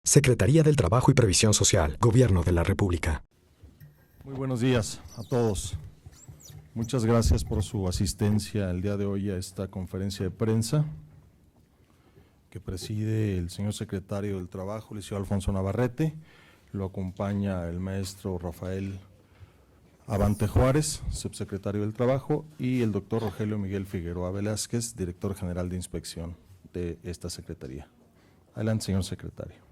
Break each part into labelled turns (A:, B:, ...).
A: Secretaría del Trabajo y Previsión Social, Gobierno de la República.
B: Muy buenos días a todos. Muchas gracias por su asistencia el día de hoy a esta conferencia de prensa que preside el señor secretario del Trabajo, licenciado Alfonso Navarrete. Lo acompaña el maestro Rafael Abante Juárez, subsecretario del Trabajo, y el doctor Rogelio Miguel Figueroa Velázquez, director general de inspección de esta secretaría. Adelante, señor secretario.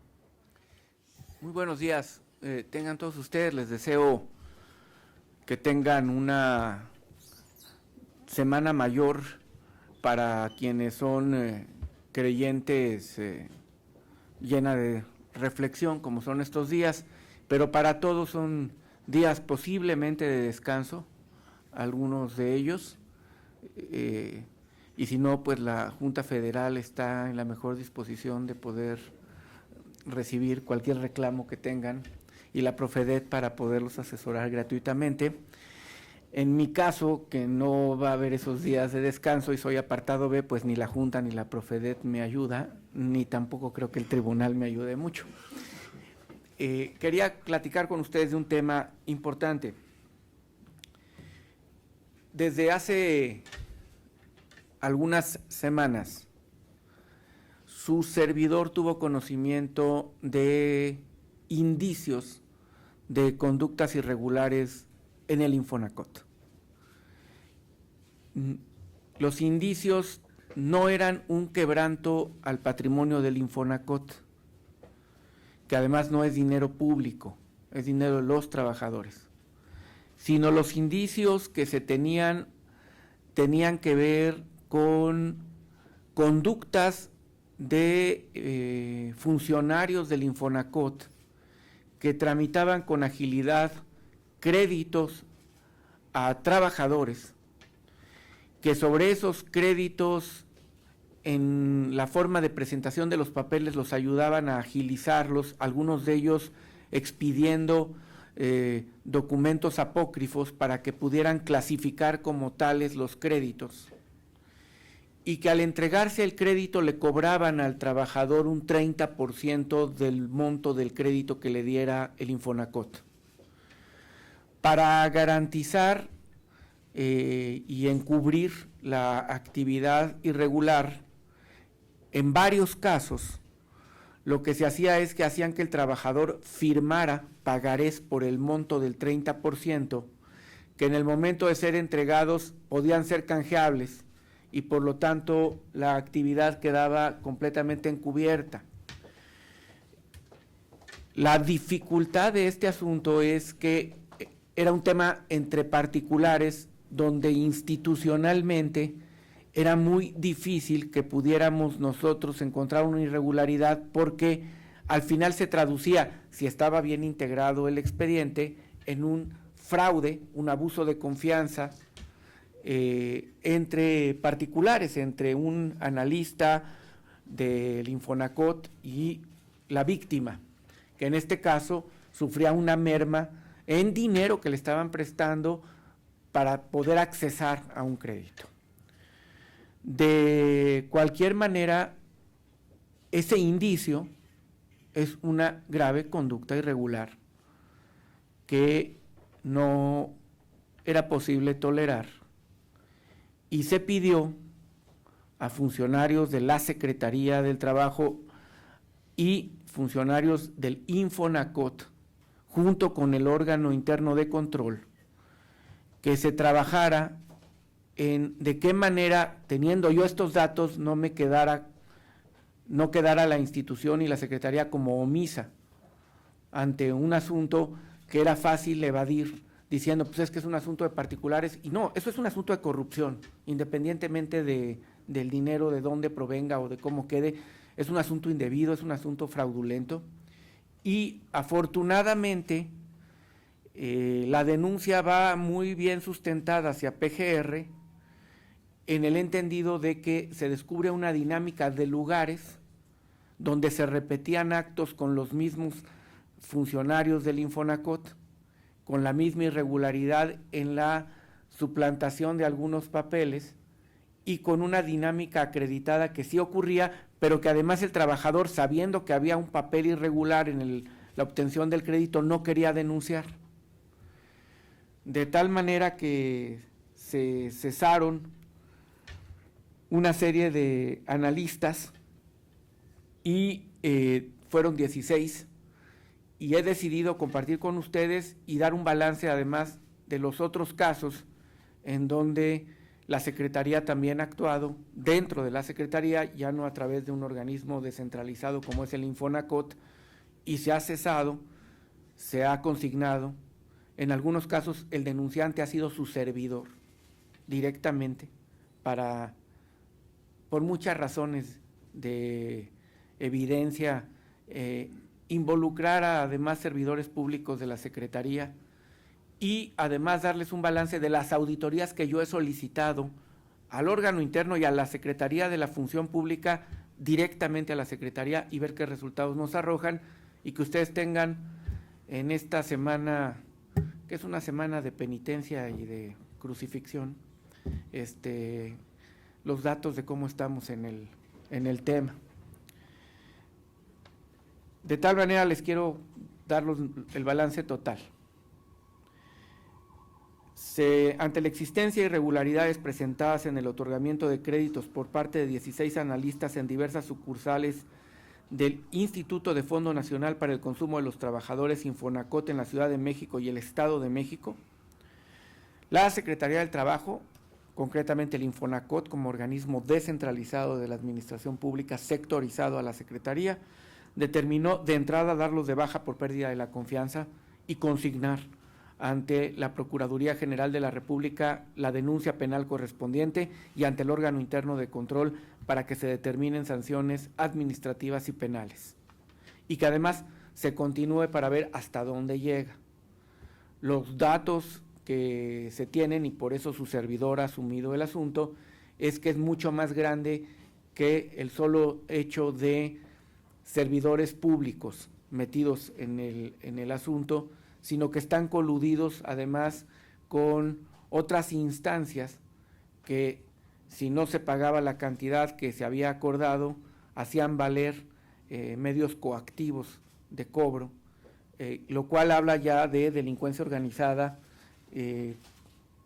C: Muy buenos días. Tengan todos ustedes, les deseo que tengan una semana mayor para quienes son creyentes, llena de reflexión, como son estos días, pero para todos son días posiblemente de descanso, algunos de ellos, y si no, pues la Junta Federal está en la mejor disposición de poder recibir cualquier reclamo que tengan, y la Profedet para poderlos asesorar gratuitamente. En mi caso, que no va a haber esos días de descanso y soy apartado B, pues ni la Junta ni la Profedet me ayuda, ni tampoco creo que el tribunal me ayude mucho. Quería platicar con ustedes de un tema importante. Desde hace algunas semanas, su servidor tuvo conocimiento de indicios de conductas irregulares en el Infonacot. Los indicios no eran un quebranto al patrimonio del Infonacot, que además no es dinero público, es dinero de los trabajadores, sino los indicios que se tenían que ver con conductas de funcionarios del Infonacot que tramitaban con agilidad créditos a trabajadores, que sobre esos créditos, en la forma de presentación de los papeles, los ayudaban a agilizarlos, algunos de ellos expidiendo documentos apócrifos para que pudieran clasificar como tales los créditos, y que al entregarse el crédito le cobraban al trabajador un 30% del monto del crédito que le diera el Infonacot. Para garantizar y encubrir la actividad irregular, en varios casos lo que se hacía es que hacían que el trabajador firmara pagarés por el monto del 30%, que en el momento de ser entregados podían ser canjeables, y por lo tanto la actividad quedaba completamente encubierta. La dificultad de este asunto es que era un tema entre particulares donde institucionalmente era muy difícil que pudiéramos nosotros encontrar una irregularidad, porque al final se traducía, si estaba bien integrado el expediente, en un fraude, un abuso de confianza entre particulares, entre un analista del Infonacot y la víctima, que en este caso sufría una merma en dinero que le estaban prestando para poder accesar a un crédito. De cualquier manera, ese indicio es una grave conducta irregular que no era posible tolerar, y se pidió a funcionarios de la Secretaría del Trabajo y funcionarios del Infonacot, junto con el órgano interno de control, que se trabajara en de qué manera, teniendo yo estos datos, no quedara la institución y la Secretaría como omisa ante un asunto que era fácil evadir, diciendo, pues es que es un asunto de particulares, y no, eso es un asunto de corrupción, independientemente del dinero, de dónde provenga o de cómo quede, es un asunto indebido, es un asunto fraudulento, y afortunadamente la denuncia va muy bien sustentada hacia PGR, en el entendido de que se descubre una dinámica de lugares donde se repetían actos con los mismos funcionarios del Infonacot, con la misma irregularidad en la suplantación de algunos papeles y con una dinámica acreditada que sí ocurría, pero que además el trabajador, sabiendo que había un papel irregular en la obtención del crédito, no quería denunciar. De tal manera que se cesaron una serie de analistas y fueron 16, y he decidido compartir con ustedes y dar un balance además de los otros casos en donde la Secretaría también ha actuado dentro de la Secretaría, ya no a través de un organismo descentralizado como es el Infonacot, y se ha cesado, se ha consignado. En algunos casos el denunciante ha sido su servidor directamente, por muchas razones de evidencia, involucrar a además servidores públicos de la Secretaría y además darles un balance de las auditorías que yo he solicitado al órgano interno y a la Secretaría de la Función Pública, directamente a la Secretaría, y ver qué resultados nos arrojan, y que ustedes tengan en esta semana, que es una semana de penitencia y de crucifixión, los datos de cómo estamos en el tema. De tal manera les quiero dar el balance total. Ante la existencia de irregularidades presentadas en el otorgamiento de créditos por parte de 16 analistas en diversas sucursales del Instituto de Fondo Nacional para el Consumo de los Trabajadores, Infonacot, en la Ciudad de México y el Estado de México, la Secretaría del Trabajo, concretamente el Infonacot como organismo descentralizado de la administración pública sectorizado a la Secretaría, determinó de entrada darlos de baja por pérdida de la confianza y consignar ante la Procuraduría General de la República la denuncia penal correspondiente y ante el órgano interno de control para que se determinen sanciones administrativas y penales. Y que además se continúe para ver hasta dónde llega. Los datos que se tienen, y por eso su servidor ha asumido el asunto, es que es mucho más grande que el solo hecho de servidores públicos metidos en el asunto, sino que están coludidos además con otras instancias que, si no se pagaba la cantidad que se había acordado, hacían valer medios coactivos de cobro, lo cual habla ya de delincuencia organizada.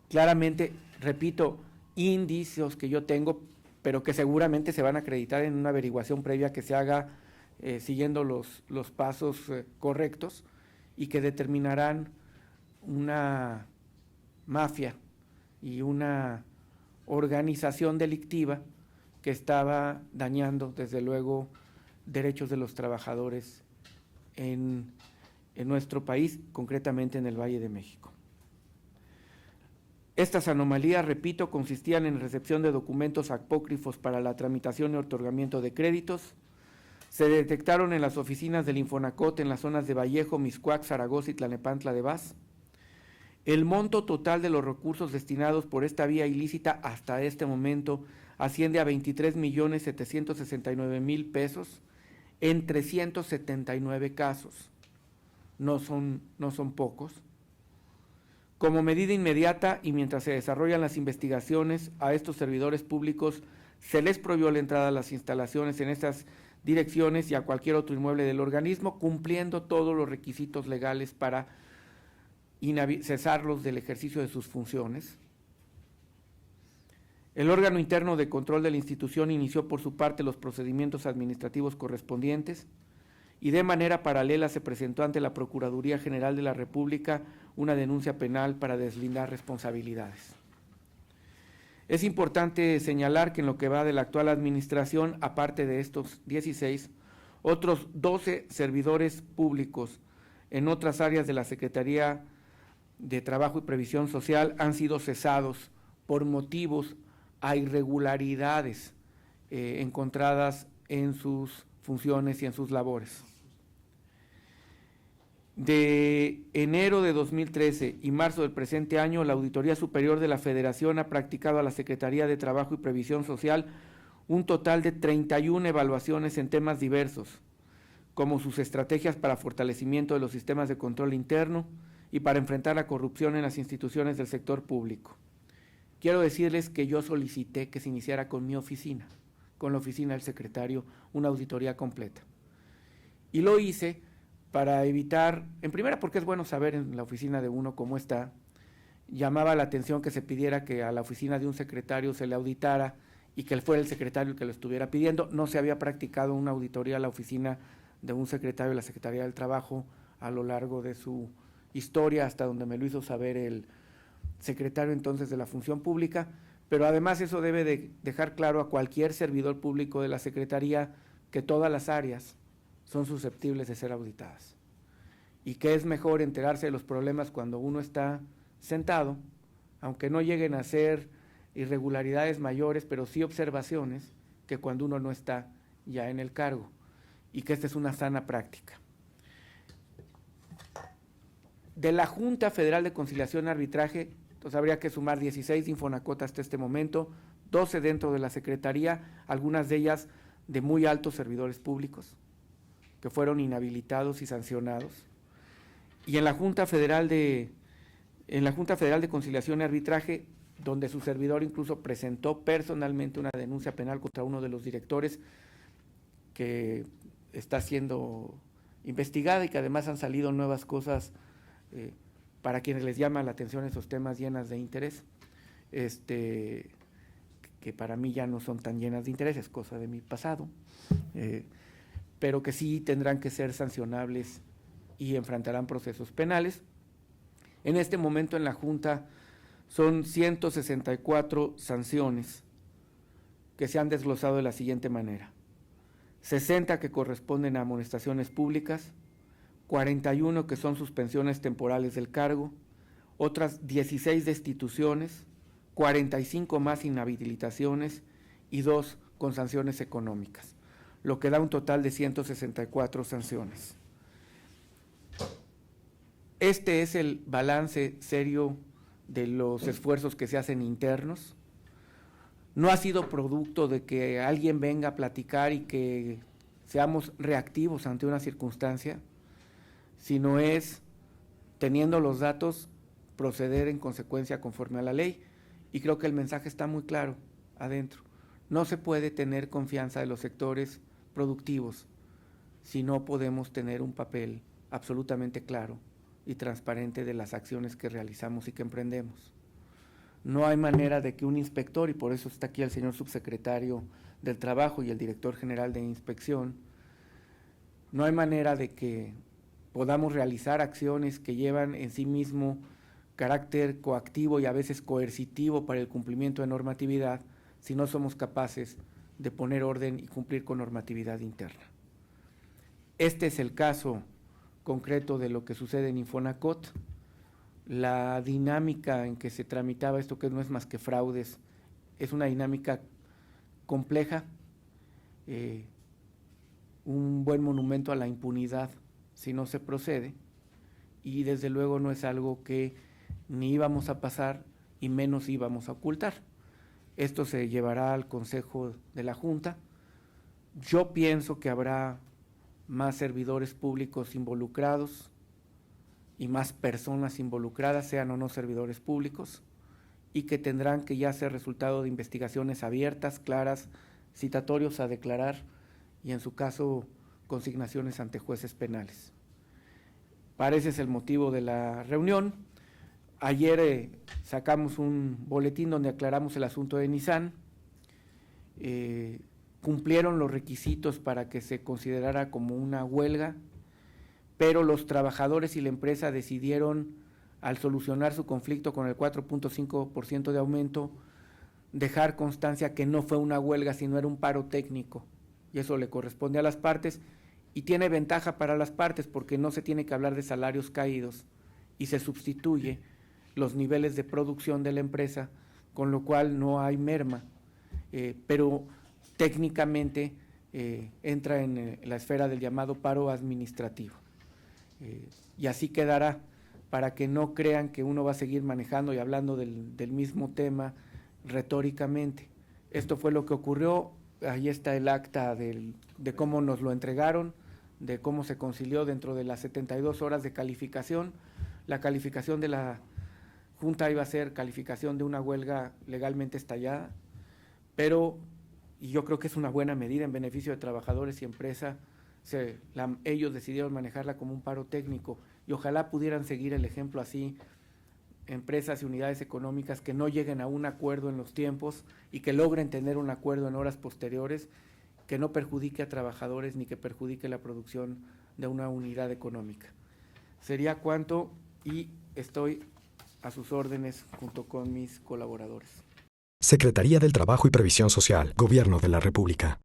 C: Claramente, repito, indicios que yo tengo, pero que seguramente se van a acreditar en una averiguación previa que se haga siguiendo los pasos correctos, y que determinarán una mafia y una organización delictiva que estaba dañando, desde luego, derechos de los trabajadores en nuestro país, concretamente en el Valle de México. Estas anomalías, repito, consistían en recepción de documentos apócrifos para la tramitación y otorgamiento de créditos. Se detectaron en las oficinas del Infonacot en las zonas de Vallejo, Mixcoac, Zaragoza y Tlalnepantla de Vaz. El monto total de los recursos destinados por esta vía ilícita hasta este momento asciende a 23,769,000 pesos en 379 casos. No son pocos. Como medida inmediata y mientras se desarrollan las investigaciones, a estos servidores públicos se les prohibió la entrada a las instalaciones en estas direcciones y a cualquier otro inmueble del organismo, cumpliendo todos los requisitos legales para cesarlos del ejercicio de sus funciones. El órgano interno de control de la institución inició por su parte los procedimientos administrativos correspondientes y de manera paralela se presentó ante la Procuraduría General de la República una denuncia penal para deslindar responsabilidades. Es importante señalar que en lo que va de la actual administración, aparte de estos 16, otros 12 servidores públicos en otras áreas de la Secretaría de Trabajo y Previsión Social han sido cesados por motivos a irregularidades encontradas en sus funciones y en sus labores. De enero de 2013 y marzo del presente año, la Auditoría Superior de la Federación ha practicado a la Secretaría de Trabajo y Previsión Social un total de 31 evaluaciones en temas diversos, como sus estrategias para fortalecimiento de los sistemas de control interno y para enfrentar la corrupción en las instituciones del sector público. Quiero decirles que yo solicité que se iniciara con mi oficina, con la oficina del secretario una auditoría completa. Y lo hice para evitar, en primera porque es bueno saber en la oficina de uno cómo está, llamaba la atención que se pidiera que a la oficina de un secretario se le auditara y que él fuera el secretario el que lo estuviera pidiendo. No se había practicado una auditoría a la oficina de un secretario de la Secretaría del Trabajo a lo largo de su historia, hasta donde me lo hizo saber el secretario entonces de la Función Pública, pero además eso debe de dejar claro a cualquier servidor público de la Secretaría que todas las áreas son susceptibles de ser auditadas y que es mejor enterarse de los problemas cuando uno está sentado, aunque no lleguen a ser irregularidades mayores, pero sí observaciones, que cuando uno no está ya en el cargo, y que esta es una sana práctica. De la Junta Federal de Conciliación y Arbitraje, entonces habría que sumar 16 de Infonacot hasta este momento, 12 dentro de la Secretaría, algunas de ellas de muy altos servidores públicos, que fueron inhabilitados y sancionados. Y en la Junta Federal de Conciliación y Arbitraje, donde su servidor incluso presentó personalmente una denuncia penal contra uno de los directores que está siendo investigada y que además han salido nuevas cosas para quienes les llama la atención esos temas llenas de interés, que para mí ya no son tan llenas de interés, es cosa de mi pasado, pero que sí tendrán que ser sancionables y enfrentarán procesos penales. En este momento en la Junta son 164 sanciones que se han desglosado de la siguiente manera: 60 que corresponden a amonestaciones públicas, 41 que son suspensiones temporales del cargo, otras 16 destituciones, 45 más inhabilitaciones y 2 con sanciones económicas, lo que da un total de 164 sanciones. Este es el balance serio de los esfuerzos que se hacen internos. No ha sido producto de que alguien venga a platicar y que seamos reactivos ante una circunstancia, sino es, teniendo los datos, proceder en consecuencia conforme a la ley. Y creo que el mensaje está muy claro adentro. No se puede tener confianza de los sectores productivos si no podemos tener un papel absolutamente claro y transparente de las acciones que realizamos y que emprendemos. No hay manera de que un inspector, y por eso está aquí el señor subsecretario del Trabajo y el director general de Inspección, no hay manera de que podamos realizar acciones que llevan en sí mismo carácter coactivo y a veces coercitivo para el cumplimiento de normatividad si no somos capaces de poner orden y cumplir con normatividad interna. Este es el caso concreto de lo que sucede en Infonacot. La dinámica en que se tramitaba esto, que no es más que fraudes, es una dinámica compleja, un buen monumento a la impunidad si no se procede, y desde luego no es algo que ni íbamos a pasar y menos íbamos a ocultar. Esto se llevará al Consejo de la Junta. Yo pienso que habrá más servidores públicos involucrados y más personas involucradas, sean o no servidores públicos, y que tendrán que ya ser resultado de investigaciones abiertas, claras, citatorios a declarar y en su caso consignaciones ante jueces penales. Ese es el motivo de la reunión. Ayer sacamos un boletín donde aclaramos el asunto de Nissan. Cumplieron los requisitos para que se considerara como una huelga, pero los trabajadores y la empresa decidieron, al solucionar su conflicto con el 4.5% de aumento, dejar constancia que no fue una huelga, sino era un paro técnico, y eso le corresponde a las partes, y tiene ventaja para las partes porque no se tiene que hablar de salarios caídos y se sustituye los niveles de producción de la empresa, con lo cual no hay merma, pero técnicamente entra en la esfera del llamado paro administrativo. Y así quedará, para que no crean que uno va a seguir manejando y hablando del mismo tema retóricamente. Esto fue lo que ocurrió. Ahí está el acta de cómo nos lo entregaron, de cómo se concilió dentro de las 72 horas de calificación. La calificación de la Junta iba a ser calificación de una huelga legalmente estallada, pero y yo creo que es una buena medida en beneficio de trabajadores y empresa. Ellos decidieron manejarla como un paro técnico y ojalá pudieran seguir el ejemplo así empresas y unidades económicas que no lleguen a un acuerdo en los tiempos y que logren tener un acuerdo en horas posteriores que no perjudique a trabajadores ni que perjudique la producción de una unidad económica. Sería cuanto y estoy a sus órdenes junto con mis colaboradores.
A: Secretaría del Trabajo y Previsión Social, Gobierno de la República.